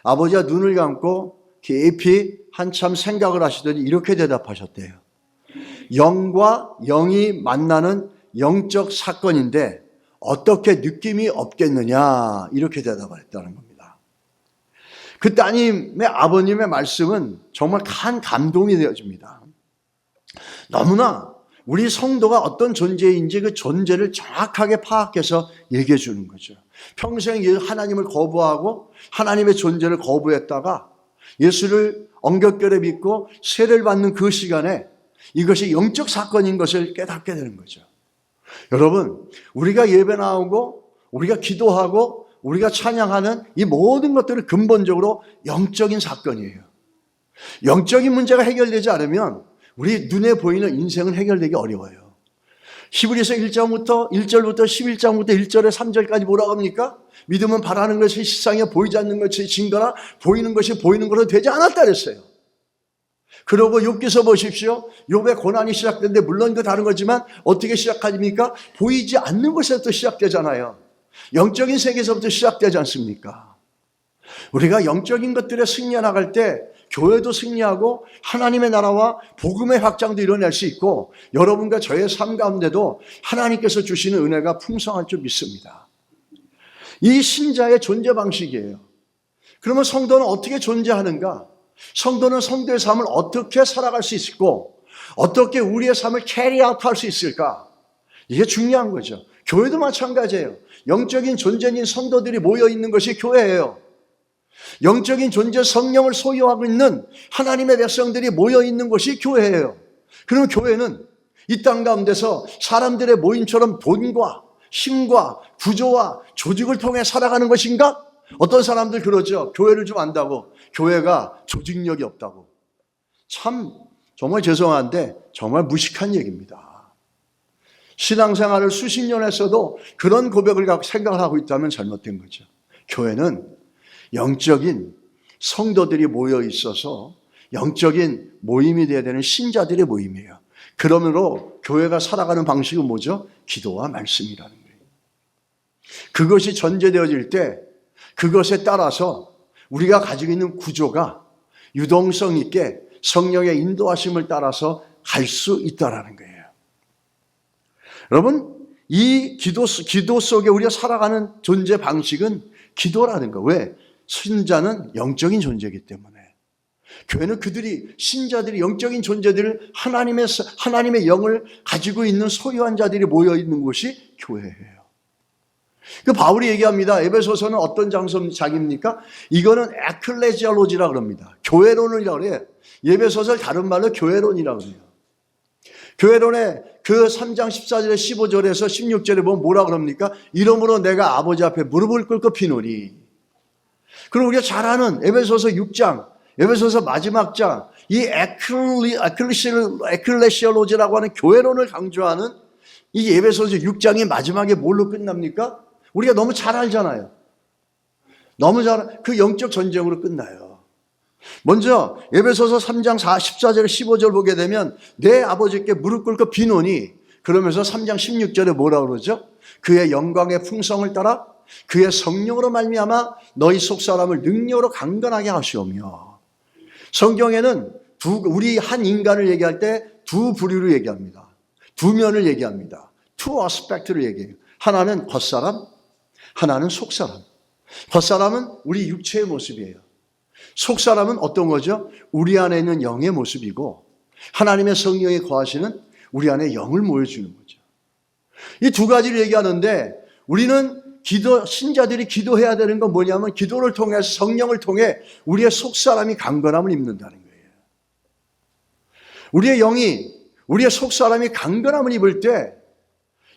아버지가 눈을 감고 깊이 한참 생각을 하시더니 이렇게 대답하셨대요. 영과 영이 만나는 영적 사건인데 어떻게 느낌이 없겠느냐, 이렇게 대답을 했다는 겁니다. 그 따님의 아버님의 말씀은 정말 큰 감동이 되어집니다. 너무나 우리 성도가 어떤 존재인지 그 존재를 정확하게 파악해서 얘기해 주는 거죠. 평생 하나님을 거부하고 하나님의 존재를 거부했다가 예수를 엉겹결에 믿고 세례를 받는 그 시간에 이것이 영적 사건인 것을 깨닫게 되는 거죠. 여러분, 우리가 예배 나오고 우리가 기도하고 우리가 찬양하는 이 모든 것들은 근본적으로 영적인 사건이에요. 영적인 문제가 해결되지 않으면 우리 눈에 보이는 인생은 해결되기 어려워요. 히브리서 1절부터 11장부터 1절에 3절까지 뭐라고 합니까? 믿음은 바라는 것이 실상에 보이지 않는 것이 증거나 보이는 것이 보이는 것으로 되지 않았다 그랬어요. 그러고 욥기서 보십시오. 욥의 고난이 시작되는데 물론 그 다른 거지만 어떻게 시작합니까? 보이지 않는 것에서부터 시작되잖아요. 영적인 세계에서부터 시작되지 않습니까? 우리가 영적인 것들에 승리해 나갈 때 교회도 승리하고 하나님의 나라와 복음의 확장도 이뤄낼 수 있고 여러분과 저의 삶 가운데도 하나님께서 주시는 은혜가 풍성할 줄 믿습니다. 이 신자의 존재 방식이에요. 그러면 성도는 어떻게 존재하는가? 성도는 성도의 삶을 어떻게 살아갈 수 있고 어떻게 우리의 삶을 캐리아웃 할 수 있을까? 이게 중요한 거죠. 교회도 마찬가지예요. 영적인 존재인 성도들이 모여있는 것이 교회예요. 영적인 존재 성령을 소유하고 있는 하나님의 백성들이 모여있는 것이 교회예요. 그러면 교회는 이 땅 가운데서 사람들의 모임처럼 돈과 힘과 구조와 조직을 통해 살아가는 것인가? 어떤 사람들 그러죠. 교회를 좀 안다고 교회가 조직력이 없다고. 참 정말 죄송한데 정말 무식한 얘기입니다. 신앙생활을 수십 년 했어도 그런 고백을 갖고 생각을 하고 있다면 잘못된 거죠. 교회는 영적인 성도들이 모여 있어서 영적인 모임이 되어야 되는 신자들의 모임이에요. 그러므로 교회가 살아가는 방식은 뭐죠? 기도와 말씀이라는 거예요. 그것이 전제되어질 때 그것에 따라서 우리가 가지고 있는 구조가 유동성 있게 성령의 인도하심을 따라서 갈 수 있다는 거예요. 여러분, 이 기도 속에 우리가 살아가는 존재 방식은 기도라는 거. 왜? 신자는 영적인 존재이기 때문에. 교회는 신자들이 영적인 존재들을 하나님의 영을 가지고 있는 소유한 자들이 모여 있는 곳이 교회예요. 그 바울이 얘기합니다. 에베소서는 어떤 장입니까? 이거는 에클레지올로지라고 합니다. 교회론이라고 그래요. 에베소서를 다른 말로 교회론이라고 해요. 교회론의 그 3장 14절에 15절에서 16절에 보면 뭐라고 합니까? 이러므로 내가 아버지 앞에 무릎을 꿇고 비노니. 그리고 우리가 잘 아는 에베소서 6장, 에베소서 마지막 장, 이 에클레시올로지라고 하는 교회론을 강조하는 이 에베소서 6장이 마지막에 뭘로 끝납니까? 우리가 너무 잘 알잖아요. 그 영적 전쟁으로 끝나요. 먼저 에베소서 3장 14절 15절 보게 되면 내 아버지께 무릎 꿇고 비노니, 그러면서 3장 16절에 뭐라고 그러죠? 그의 영광의 풍성을 따라 그의 성령으로 말미암아 너희 속사람을 능력으로 강건하게 하시오며. 성경에는 우리 한 인간을 얘기할 때 두 부류로 얘기합니다. 두 면을 얘기합니다. two aspect를 얘기해요. 하나는 겉사람, 하나는 속사람. 겉사람은 우리 육체의 모습이에요. 속사람은 어떤 거죠? 우리 안에 있는 영의 모습이고 하나님의 성령이 거하시는 우리 안에 영을 모여주는 거죠. 이 두 가지를 얘기하는데 우리는 신자들이 기도해야 되는 건 뭐냐면 기도를 통해서 성령을 통해 우리의 속사람이 강건함을 입는다는 거예요. 우리의 영이, 우리의 속사람이 강건함을 입을 때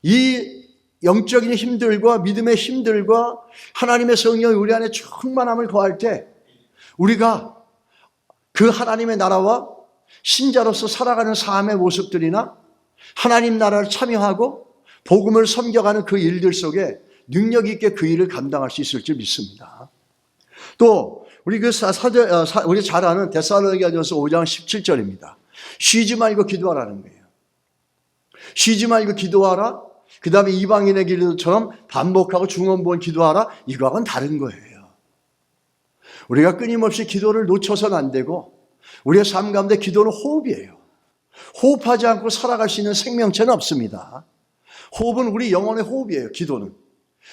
이 영적인 힘들과 믿음의 힘들과 하나님의 성령이 우리 안에 충만함을 거할 때 우리가 그 하나님의 나라와 신자로서 살아가는 삶의 모습들이나 하나님 나라를 참여하고 복음을 섬겨가는 그 일들 속에 능력 있게 그 일을 감당할 수 있을 줄 믿습니다. 또 우리 우리 잘 아는 데살로니가전서 5장 17절입니다. 쉬지 말고 기도하라는 거예요. 쉬지 말고 기도하라. 그 다음에 이방인의 기도처럼 반복하고 중언부언 기도하라. 이거하고는 다른 거예요. 우리가 끊임없이 기도를 놓쳐서는 안 되고 우리의 삶 가운데 기도는 호흡이에요. 호흡하지 않고 살아갈 수 있는 생명체는 없습니다. 호흡은 우리 영혼의 호흡이에요. 기도는.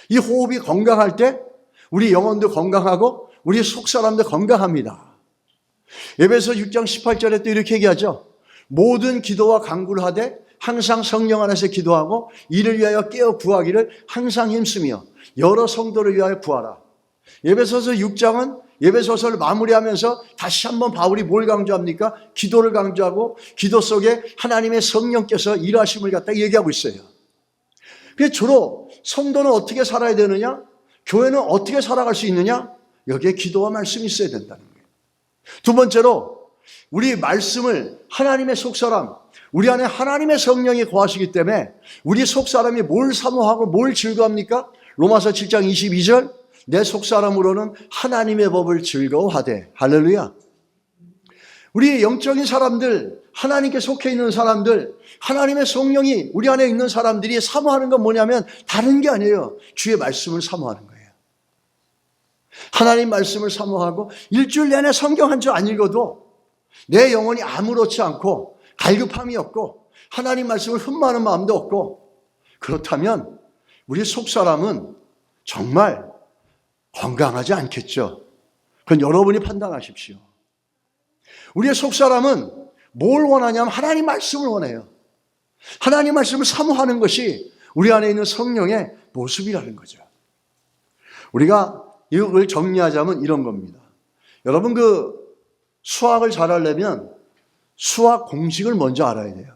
이 호흡이 건강할 때 우리 영혼도 건강하고 우리 속사람도 건강합니다. 에베소 6장 18절에 또 이렇게 얘기하죠. 모든 기도와 간구를 하되 항상 성령 안에서 기도하고 이를 위하여 깨어 구하기를 항상 힘쓰며 여러 성도를 위하여 구하라. 에베소서 6장은 에베소서를 마무리하면서 다시 한번 바울이 뭘 강조합니까? 기도를 강조하고 기도 속에 하나님의 성령께서 일하심을 갖다 얘기하고 있어요. 그래서 주로 성도는 어떻게 살아야 되느냐? 교회는 어떻게 살아갈 수 있느냐? 여기에 기도와 말씀이 있어야 된다는 거예요. 두 번째로 우리 말씀을 하나님의 속사람, 우리 안에 하나님의 성령이 거하시기 때문에 우리 속사람이 뭘 사모하고 뭘 즐거워합니까? 로마서 7장 22절 내 속사람으로는 하나님의 법을 즐거워하되. 할렐루야. 우리 영적인 사람들, 하나님께 속해 있는 사람들, 하나님의 성령이 우리 안에 있는 사람들이 사모하는 건 뭐냐면 다른 게 아니에요. 주의 말씀을 사모하는 거예요. 하나님 말씀을 사모하고 일주일 내내 성경 한 줄 안 읽어도 내 영혼이 아무렇지 않고 갈급함이 없고 하나님 말씀을 흠모하는 마음도 없고, 그렇다면 우리 속사람은 정말 건강하지 않겠죠. 그건 여러분이 판단하십시오. 우리의 속사람은 뭘 원하냐면 하나님 말씀을 원해요. 하나님 말씀을 사모하는 것이 우리 안에 있는 성령의 모습이라는 거죠. 우리가 이걸 정리하자면 이런 겁니다. 여러분, 수학을 잘하려면 수학 공식을 먼저 알아야 돼요.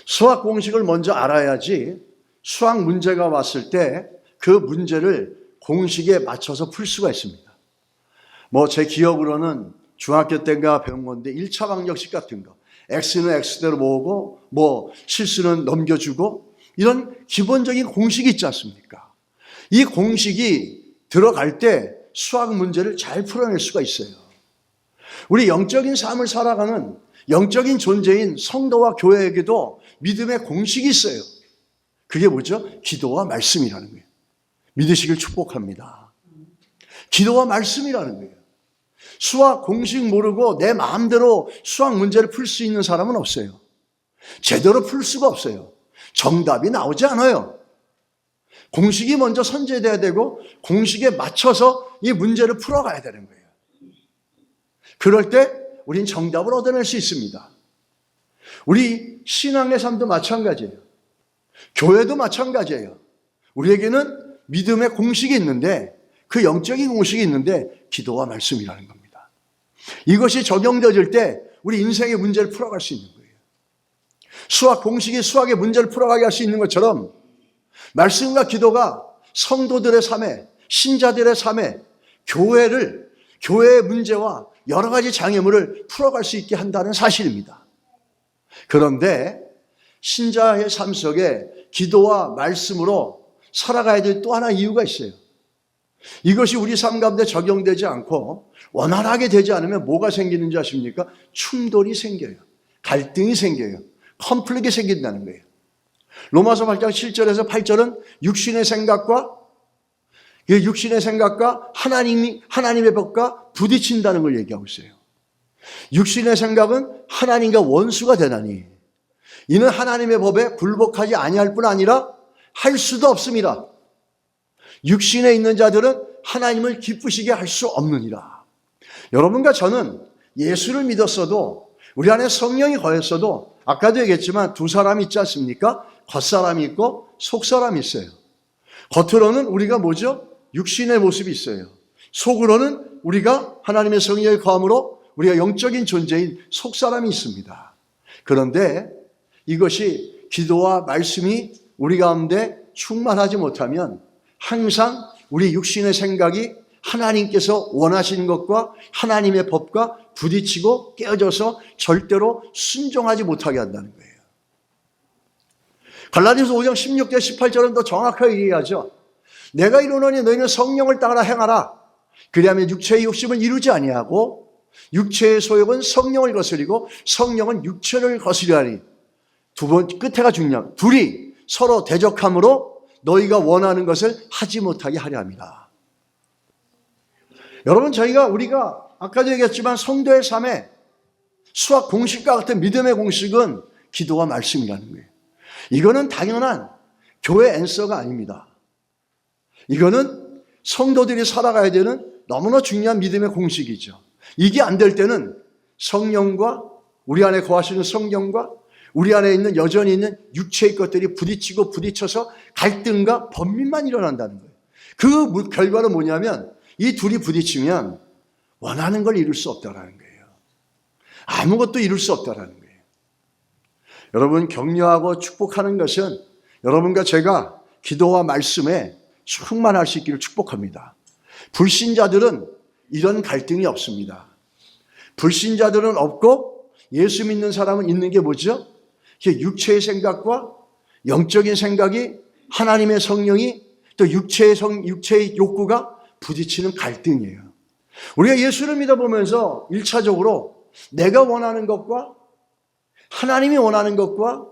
수학 공식을 먼저 알아야지 수학 문제가 왔을 때 그 문제를 공식에 맞춰서 풀 수가 있습니다. 제 기억으로는 중학교 때인가 배운 건데 1차 방정식 같은 거, X는 X대로 모으고 실수는 넘겨주고 이런 기본적인 공식이 있지 않습니까? 이 공식이 들어갈 때 수학 문제를 잘 풀어낼 수가 있어요. 우리 영적인 삶을 살아가는 영적인 존재인 성도와 교회에게도 믿음의 공식이 있어요. 그게 뭐죠? 기도와 말씀이라는 거예요. 믿으시길 축복합니다. 기도와 말씀이라는 거예요. 수학 공식 모르고 내 마음대로 수학 문제를 풀 수 있는 사람은 없어요. 제대로 풀 수가 없어요. 정답이 나오지 않아요. 공식이 먼저 선제돼야 되고 공식에 맞춰서 이 문제를 풀어가야 되는 거예요. 그럴 때 우린 정답을 얻어낼 수 있습니다. 우리 신앙의 삶도 마찬가지예요. 교회도 마찬가지예요. 우리에게는 믿음의 공식이 있는데, 그 영적인 공식이 있는데 기도와 말씀이라는 겁니다. 이것이 적용되어질 때 우리 인생의 문제를 풀어갈 수 있는 거예요. 수학 공식이 수학의 문제를 풀어가게 할 수 있는 것처럼 말씀과 기도가 성도들의 삶에, 신자들의 삶에 교회의 문제와 여러 가지 장애물을 풀어갈 수 있게 한다는 사실입니다. 그런데 신자의 삶 속에 기도와 말씀으로 살아가야 될 또 하나 이유가 있어요. 이것이 우리 삶 가운데 적용되지 않고 원활하게 되지 않으면 뭐가 생기는지 아십니까? 충돌이 생겨요. 갈등이 생겨요. 컨플릭이 생긴다는 거예요. 로마서 8장 7절에서 8절은 육신의 생각과 하나님의 법과 부딪힌다는 걸 얘기하고 있어요. 육신의 생각은 하나님과 원수가 되나니 이는 하나님의 법에 굴복하지 아니할 뿐 아니라 할 수도 없습니다. 육신에 있는 자들은 하나님을 기쁘시게 할 수 없느니라. 여러분과 저는 예수를 믿었어도 우리 안에 성령이 거했어도 아까도 얘기했지만 두 사람이 있지 않습니까? 겉사람이 있고 속사람이 있어요. 겉으로는 우리가 뭐죠? 육신의 모습이 있어요. 속으로는 우리가 하나님의 성령의 거함으로 우리가 영적인 존재인 속사람이 있습니다. 그런데 이것이 기도와 말씀이 우리 가운데 충만하지 못하면 항상 우리 육신의 생각이 하나님께서 원하시는 것과 하나님의 법과 부딪히고 깨어져서 절대로 순종하지 못하게 한다는 거예요. 갈라디아서 5장 16절 18절은 더 정확하게 얘기하죠. 내가 이르노니 너희는 성령을 따라 행하라. 그리하면 육체의 욕심을 이루지 아니하고 육체의 소욕은 성령을 거스리고 성령은 육체를 거스리하니. 두 번 끝에가 중요합니다. 둘이 서로 대적함으로 너희가 원하는 것을 하지 못하게 하려 합니다. 여러분, 우리가 아까도 얘기했지만 성도의 삶에 수학 공식과 같은 믿음의 공식은 기도와 말씀이라는 거예요. 이거는 당연한 교회 앤서가 아닙니다. 이거는 성도들이 살아가야 되는 너무나 중요한 믿음의 공식이죠. 이게 안 될 때는 성령과 우리 안에 거하시는 성령과 우리 안에 있는 여전히 있는 육체의 것들이 부딪히고 부딪혀서 갈등과 번민만 일어난다는 거예요. 그 결과는 뭐냐면 이 둘이 부딪히면 원하는 걸 이룰 수 없다는 거예요. 아무것도 이룰 수 없다는 거예요. 여러분, 격려하고 축복하는 것은 여러분과 제가 기도와 말씀에 충만할 수 있기를 축복합니다. 불신자들은 이런 갈등이 없습니다. 불신자들은 없고 예수 믿는 사람은 있는 게 뭐죠? 육체의 생각과 영적인 생각이, 하나님의 성령이, 또 육체의 욕구가 부딪히는 갈등이에요. 우리가 예수를 믿어보면서 1차적으로 내가 원하는 것과 하나님이 원하는 것과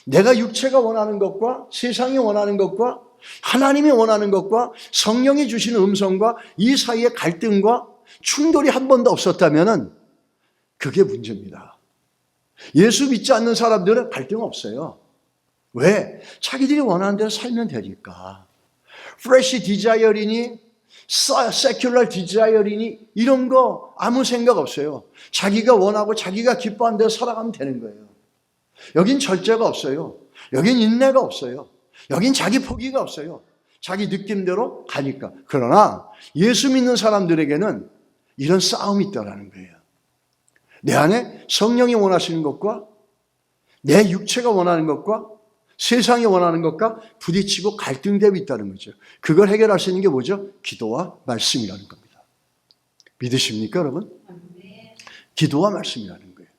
내가 육체가 원하는 것과 세상이 원하는 것과 하나님이 원하는 것과 성령이 주시는 음성과 이 사이의 갈등과 충돌이 한 번도 없었다면 그게 문제입니다. 예수 믿지 않는 사람들은 갈등 없어요. 왜? 자기들이 원하는 대로 살면 되니까. Fresh desire이니 secular desire이니 이런 거 아무 생각 없어요. 자기가 원하고 자기가 기뻐하는 대로 살아가면 되는 거예요. 여긴 절제가 없어요. 여긴 인내가 없어요. 여긴 자기 포기가 없어요. 자기 느낌대로 가니까. 그러나 예수 믿는 사람들에게는 이런 싸움이 있다는 거예요. 내 안에 성령이 원하시는 것과 내 육체가 원하는 것과 세상이 원하는 것과 부딪히고 갈등됨이 있다는 거죠. 그걸 해결할 수 있는 게 뭐죠? 기도와 말씀이라는 겁니다. 믿으십니까, 여러분? 기도와 말씀이라는 거예요.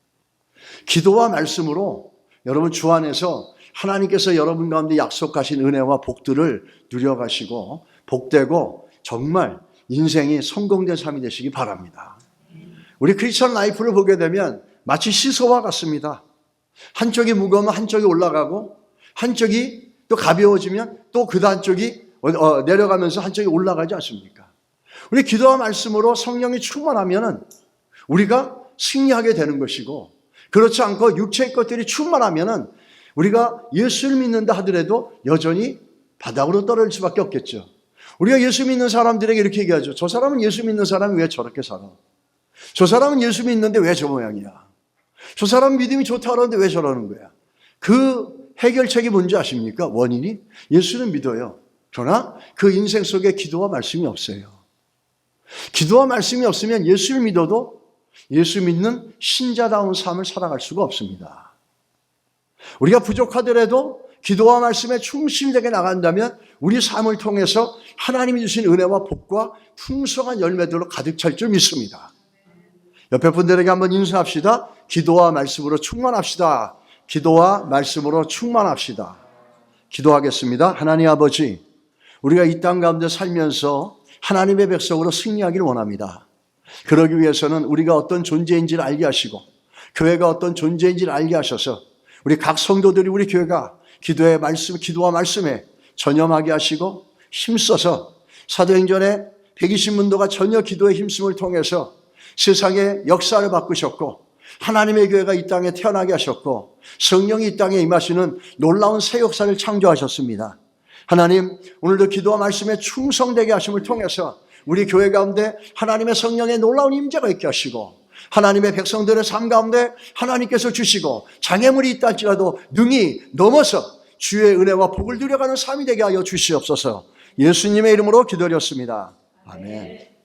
기도와 말씀으로 여러분 주 안에서 하나님께서 여러분 가운데 약속하신 은혜와 복들을 누려가시고 복되고 정말 인생이 성공된 삶이 되시기 바랍니다. 우리 크리스천 라이프를 보게 되면 마치 시소와 같습니다. 한쪽이 무거우면 한쪽이 올라가고 한쪽이 또 가벼워지면 또 그 한쪽이 내려가면서 한쪽이 올라가지 않습니까? 우리 기도와 말씀으로 성령이 충만하면 우리가 승리하게 되는 것이고, 그렇지 않고 육체의 것들이 충만하면 우리가 예수를 믿는다 하더라도 여전히 바닥으로 떨어질 수밖에 없겠죠. 우리가 예수 믿는 사람들에게 이렇게 얘기하죠. 저 사람은 예수 믿는 사람이 왜 저렇게 살아? 저 사람은 예수 믿는데 왜 저 모양이야? 저 사람은 믿음이 좋다 그러는데 왜 저러는 거야? 그 해결책이 뭔지 아십니까? 원인이 예수는 믿어요. 그러나 그 인생 속에 기도와 말씀이 없어요. 기도와 말씀이 없으면 예수를 믿어도 예수 믿는 신자다운 삶을 살아갈 수가 없습니다. 우리가 부족하더라도 기도와 말씀에 충실되게 나간다면 우리 삶을 통해서 하나님이 주신 은혜와 복과 풍성한 열매들로 가득 찰 줄 믿습니다. 옆에 분들에게 한번 인사합시다. 기도와 말씀으로 충만합시다. 기도와 말씀으로 충만합시다. 기도하겠습니다. 하나님 아버지, 우리가 이 땅 가운데 살면서 하나님의 백성으로 승리하기를 원합니다. 그러기 위해서는 우리가 어떤 존재인지를 알게 하시고 교회가 어떤 존재인지를 알게 하셔서 우리 각 성도들이 우리 교회가 기도와 말씀에 전념하게 하시고 힘써서 사도행전의 120문도가 전혀 기도의 힘씀을 통해서 세상의 역사를 바꾸셨고 하나님의 교회가 이 땅에 태어나게 하셨고 성령이 이 땅에 임하시는 놀라운 새 역사를 창조하셨습니다. 하나님, 오늘도 기도와 말씀에 충성되게 하심을 통해서 우리 교회 가운데 하나님의 성령의 놀라운 임재가 있게 하시고 하나님의 백성들의 삶 가운데 하나님께서 주시고 장애물이 있다 할지라도 능히 넘어서 주의 은혜와 복을 누려가는 삶이 되게 하여 주시옵소서. 예수님의 이름으로 기도드렸습니다. 아멘.